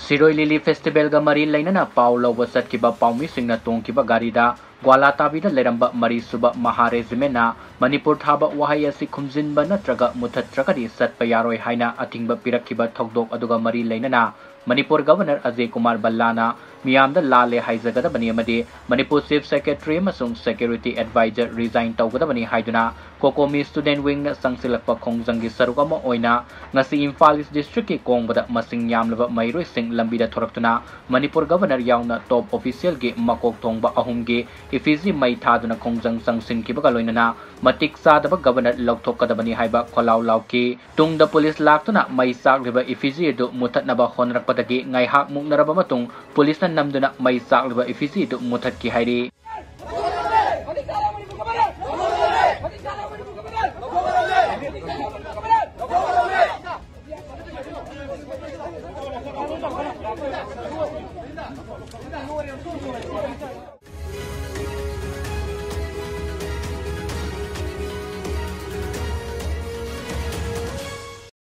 Sirohi lily festival गा मरी लेना पाव लौब चटकिबा पाउमी सिंगना तोंकिबा गारीदा ग्वाला ताबीदा लेरंबा मरी सुबा महा रेजिमेंटना मणिपुर थाबा वहाई असि खुमजिनबा नत्रगा मुथत्रगदी चटपा यारोय हाइना अथिंगबा पिरक्किबा थौदोक अदुगा मरी लेना मणिपुर गवर्नर अजय कुमार बल्लाना मियामदा लाले हाइजगदबनी अमदी मणिपुर चीफ सेक्रेटरी अमसुंग सेक्यूरिटी एडवाइजर रिजाइन तौगदबनी हाइदुना कोकोमी स्टूडेंट विंग संगसिलकपा खोंजंगी सरुक अमा ओइना ngasi Imphal East District ki kongbada masing yamlaba mairoi sing lambida thoraktuna Manipur governor yauna top official gi makok thongba ahum gi effigy mai thaduna khongjang sangsin ki baga loinana matik sadaba governor lokthokadabani haiba kholaw lauki tungda police laktuna mai sakliba effigy du muthatnaba honrakpadagi ngai hak muknaraba matung police na namduna mai sakliba effigy du muthat ki hairi No,